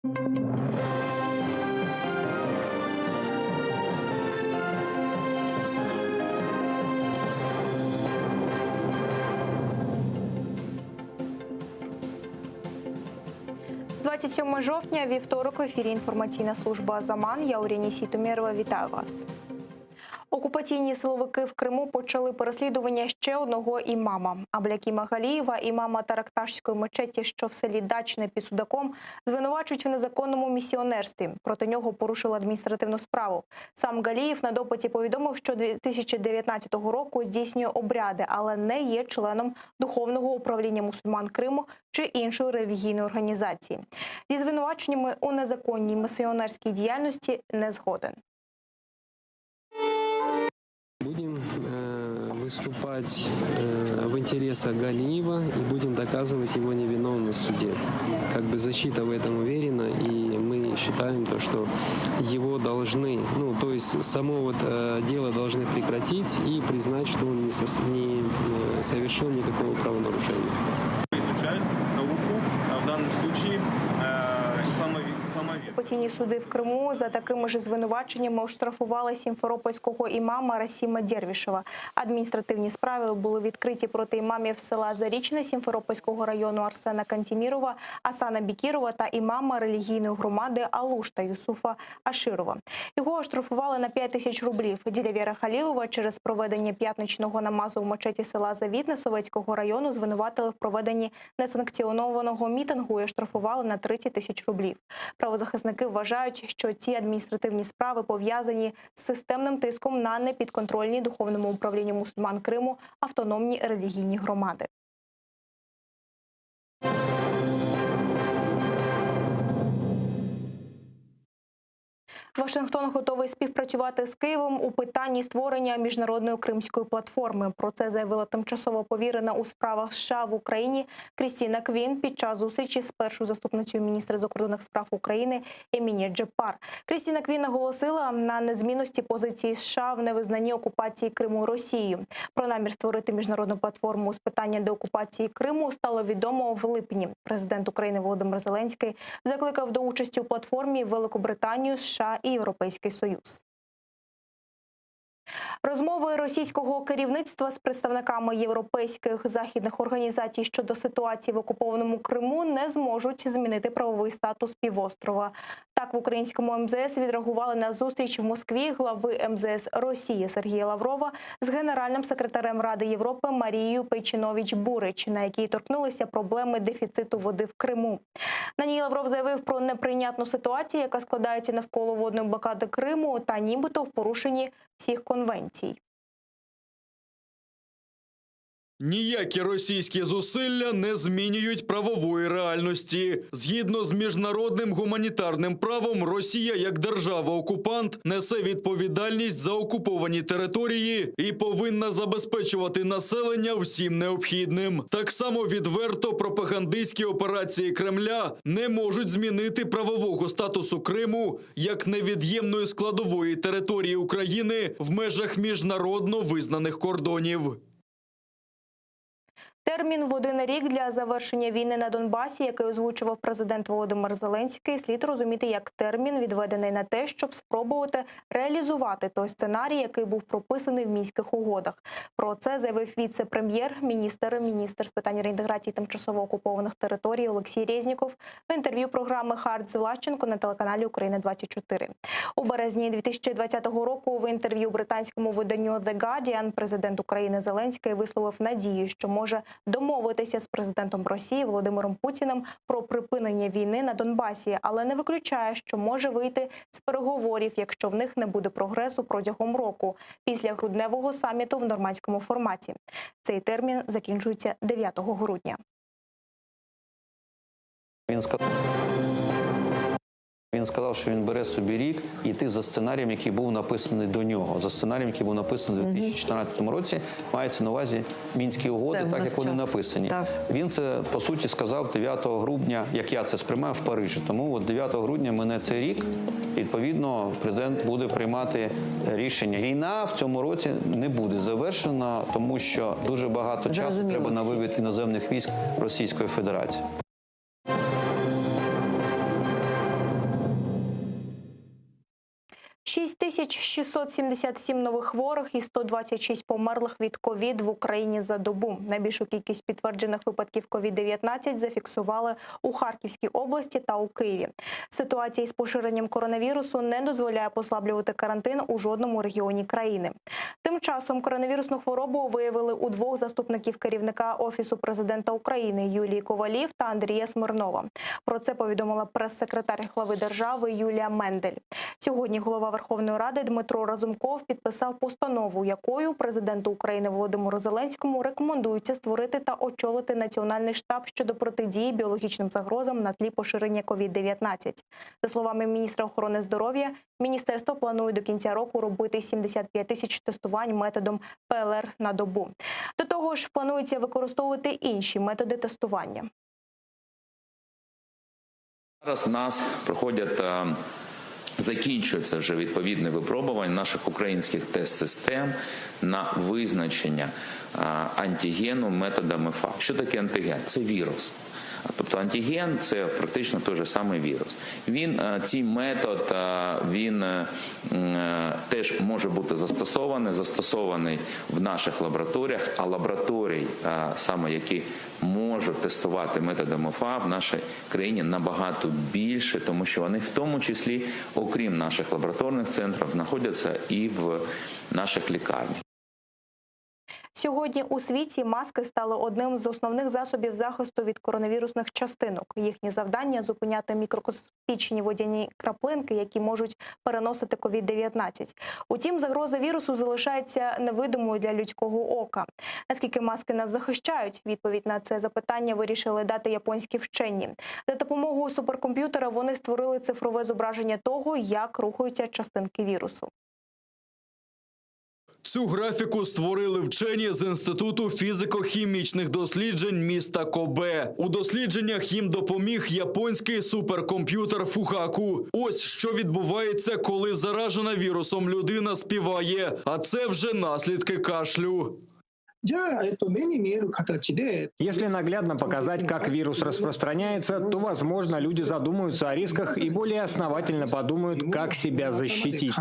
«27 жовтня, вівторок, в ефірі інформаційна служба «Заман». Я Урія Нісій-Тумєрова. Вітаю вас. Окупаційні силовики в Криму почали переслідування ще одного імама. Аблякіма Галієва, імама Таракташської мечеті, що в селі Дачне під Судаком, звинувачують в незаконному місіонерстві. Проти нього порушили адміністративну справу. Сам Галієв на допиті повідомив, що 2019 року здійснює обряди, але не є членом Духовного управління мусульман Криму чи іншої релігійної організації. Зі звинуваченнями у незаконній місіонерській діяльності не згоден. Будем выступать в интересах Галиева и будем доказывать его невиновность в суде. Как бы защита в этом уверена, и мы считаем то, что его должны, то есть само дело должны прекратить и признать, что он не совершил никакого правонарушения. Изучают науку, в данном случае исламовед. Окупаційні суди в Криму за такими ж звинуваченнями оштрафували сімферопольського імама Расіма Дєрвішева. Адміністративні справи були відкриті проти імамів села Зарічне Сімферопольського району Арсена Кантімірова, Асана Бікірова та імама релігійної громади Алушта Юсуфа Аширова. Його оштрафували на 5 тисяч рублів. Ділявєра Халілова через проведення п'ятничного намазу в мечеті села Завітне Советського району звинуватили в проведенні несанкціонованого мітингу і оштрафували на 30 тисяч рублів. Правозахисники вважають, що ці адміністративні справи пов'язані з системним тиском на непідконтрольні Духовному управлінню мусульман Криму автономні релігійні громади. Вашингтон готовий співпрацювати з Києвом у питанні створення міжнародної кримської платформи. Про це заявила тимчасово повірена у справах США в Україні Крістіна Квін під час зустрічі з першою заступницею міністра закордонних справ України Еміні Джепар. Крістіна Квін наголосила на незмінності позиції США в невизнанні окупації Криму Росією. Про намір створити міжнародну платформу з питання деокупації Криму стало відомо в липні. Президент України Володимир Зеленський закликав до участі у платформі Великобританію, США і Європейський Союз. Розмови російського керівництва з представниками європейських західних організацій щодо ситуації в окупованому Криму не зможуть змінити правовий статус півострова. Так, в українському МЗС відреагували на зустріч в Москві глави МЗС Росії Сергія Лаврова з генеральним секретарем Ради Європи Марією Пейчиновіч-Бурич, на якій торкнулися проблеми дефіциту води в Криму. На ній Лавров заявив про неприйнятну ситуацію, яка складається навколо водної блокади Криму та нібито в порушенні всіх конвенцій. Ніякі російські зусилля не змінюють правової реальності. Згідно з міжнародним гуманітарним правом, Росія як держава-окупант несе відповідальність за окуповані території і повинна забезпечувати населення всім необхідним. Так само відверто пропагандистські операції Кремля не можуть змінити правового статусу Криму як невід'ємної складової території України в межах міжнародно визнаних кордонів. Термін в 1 рік для завершення війни на Донбасі, який озвучував президент Володимир Зеленський, слід розуміти як термін, відведений на те, щоб спробувати реалізувати той сценарій, який був прописаний в Мінських угодах. Про це заявив віце-прем'єр-міністр з питань реінтеграції тимчасово окупованих територій Олексій Резніков в інтерв'ю програми «Хард з Влащенко» на телеканалі «Україна-24». У березні 2020 року в інтерв'ю британському виданню The Guardian президент України Зеленський висловив надію, що може домовитися з президентом Росії Володимиром Путіним про припинення війни на Донбасі, але не виключає, що може вийти з переговорів, якщо в них не буде прогресу протягом року, після грудневого саміту в нормандському форматі. Цей термін закінчується 9 грудня. Він сказав, що він бере собі рік і йти за сценарієм, який був написаний до нього. За сценарієм, який був написаний у 2014 році, мається на увазі Мінські угоди, так як вони написані. Так. Він це, по суті, сказав 9 грудня, як я це сприймаю, в Парижі. Тому от 9 грудня мине цей рік, і, відповідно, президент буде приймати рішення. Війна в цьому році не буде завершена, тому що дуже багато часу треба на вивід іноземних військ Російської Федерації. 6677 нових хворих і 126 померлих від ковід в Україні за добу. Найбільшу кількість підтверджених випадків ковід-19 зафіксували у Харківській області та у Києві. Ситуація із поширенням коронавірусу не дозволяє послаблювати карантин у жодному регіоні країни. Тим часом коронавірусну хворобу виявили у двох заступників керівника Офісу президента України Юлії Ковалів та Андрія Смирнова. Про це повідомила прес-секретар глави держави Юлія Мендель. Сьогодні голова Верховної Ради Дмитро Разумков підписав постанову, якою президенту України Володимиру Зеленському рекомендується створити та очолити Національний штаб щодо протидії біологічним загрозам на тлі поширення ковід-19. За словами міністра охорони здоров'я, міністерство планує до кінця року робити 75 тисяч тестувань методом ПЛР на добу. До того ж, планується використовувати інші методи тестування. Зараз в нас закінчується вже відповідне випробування наших українських тест-систем на визначення антигену методами ФАП. Що таке антиген? Це вірус. Тобто антиген – це практично той же самий вірус. Цей метод, він теж може бути застосований в наших лабораторіях, а лабораторій, саме які можуть тестувати методами ФАП в нашій країні набагато більше, тому що вони в тому числі, окрім наших лабораторних центрів, знаходяться і в наших лікарнях. Сьогодні у світі маски стали одним з основних засобів захисту від коронавірусних частинок. Їхнє завдання – зупиняти мікроскопічні водяні краплинки, які можуть переносити ковід-19. Утім, загроза вірусу залишається невидимою для людського ока. Наскільки маски нас захищають? Відповідь на це запитання вирішили дати японські вчені. За допомогою суперкомп'ютера вони створили цифрове зображення того, як рухаються частинки вірусу. Цю графіку створили вчені з Інституту фізико-хімічних досліджень міста Кобе. У дослідженнях їм допоміг японський суперкомп'ютер Фухаку. Ось що відбувається, коли заражена вірусом людина співає, а це вже наслідки кашлю. Если наглядно показать, как вирус распространяется, то, возможно, люди задумаются о рисках и более основательно подумают, как себя защитить.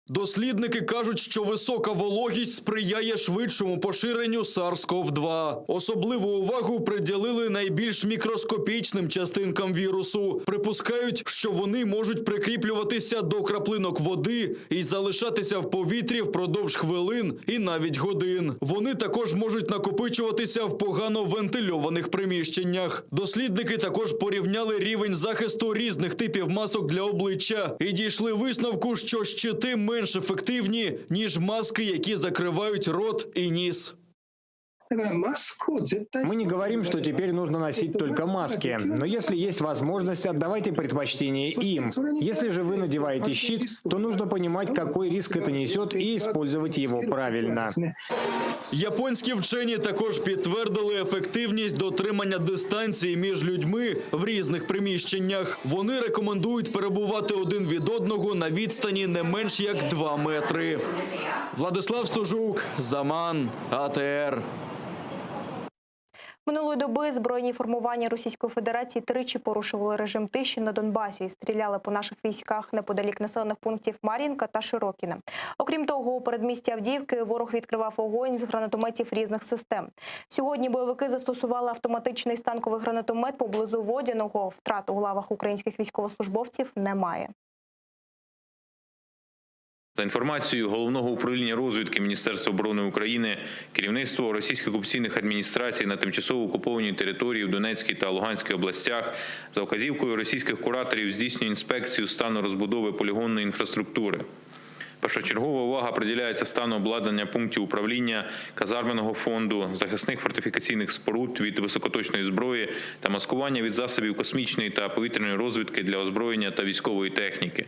Дослідники кажуть, що висока вологість сприяє швидшому поширенню SARS-CoV-2. Особливу увагу приділили найбільш мікроскопічним частинкам вірусу. Припускають, що вони можуть прикріплюватися до краплинок води і залишатися в повітрі впродовж хвилин і навіть годин. Вони також можуть накопичуватися в погано вентильованих приміщеннях. Дослідники також порівняли рівень захисту різних типів масок для обличчя і дійшли висновку, що щити менш ефективні, ніж маски, які закривають рот і ніс. Мы не говорим, что теперь нужно носить только маски, но если есть возможность, отдавайте предпочтение им. Если же вы надеваете щит, то нужно понимать, какой риск это несет, и использовать его правильно. Японські вчені також підтвердили ефективність дотримання дистанції між людьми в різних приміщеннях. Вони рекомендують перебувати один від одного на відстані не менш як 2 метри. Владислав Стужук, Заман, АТР. Минулої доби збройні формування Російської Федерації тричі порушували режим тиші на Донбасі і стріляли по наших військах неподалік населених пунктів Мар'їнка та Широкіне. Окрім того, у передмісті Авдіївки ворог відкривав вогонь з гранатометів різних систем. Сьогодні бойовики застосували автоматичний станковий гранатомет поблизу Водяного. Втрат у лавах українських військовослужбовців немає. За інформацією Головного управління розвідки Міністерства оборони України, керівництво російських окупаційних адміністрацій на тимчасово окупованій території в Донецькій та Луганській областях за вказівкою російських кураторів здійснює інспекцію стану розбудови полігонної інфраструктури. Першочергова увага приділяється стану обладнання пунктів управління, казарменного фонду, захисних фортифікаційних споруд від високоточної зброї та маскування від засобів космічної та повітряної розвідки для озброєння та військової техніки.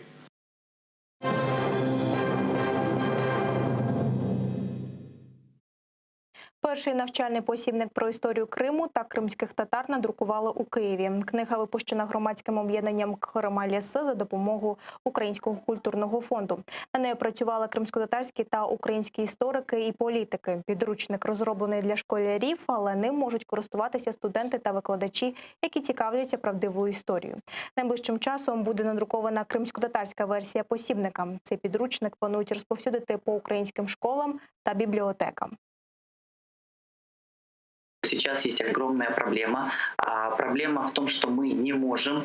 Перший навчальний посібник про історію Криму та кримських татар надрукували у Києві. Книга випущена громадським об'єднанням «Кхарамаліс» за допомогою Українського культурного фонду. На неї працювали кримськотатарські та українські історики і політики. Підручник розроблений для школярів, але ним можуть користуватися студенти та викладачі, які цікавляться правдивою історією. Найближчим часом буде надрукована кримськотатарська версія посібника. Цей підручник планують розповсюдити по українським школам та бібліотекам. Сейчас есть огромная проблема. Проблема в том, что мы не можем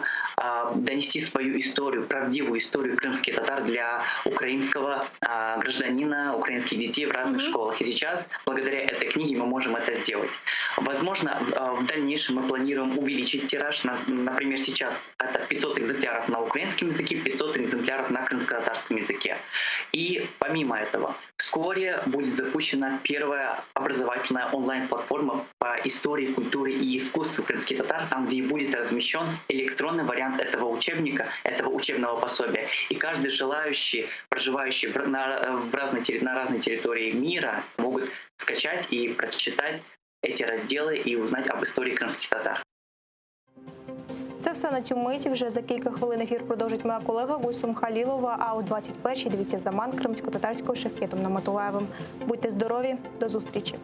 донести свою историю, правдивую историю крымских татар для украинского гражданина, украинских детей в разных школах. И сейчас, благодаря этой книге, мы можем это сделать. Возможно, в дальнейшем мы планируем увеличить тираж. Например, сейчас это 500 экземпляров на украинском языке, 500 экземпляров на крымско-татарском языке. И помимо этого, вскоре будет запущена первая образовательная онлайн-платформа по истории, культуре и искусству крымских татар, там, где будет размещен электронный вариант этого учебника, этого учебного пособия. И каждый желающий, проживающий на разной территории мира, могут скачать и прочитать эти разделы и узнать об истории крымских татар. Це все на цю мить. Вже за кілька хвилин ефір продовжить моя колега Гульсум Халілова. А о 21-й дивіться «Заман» кримсько-татарського Шевкетом Наматулаєвим. Будьте здорові, до зустрічі.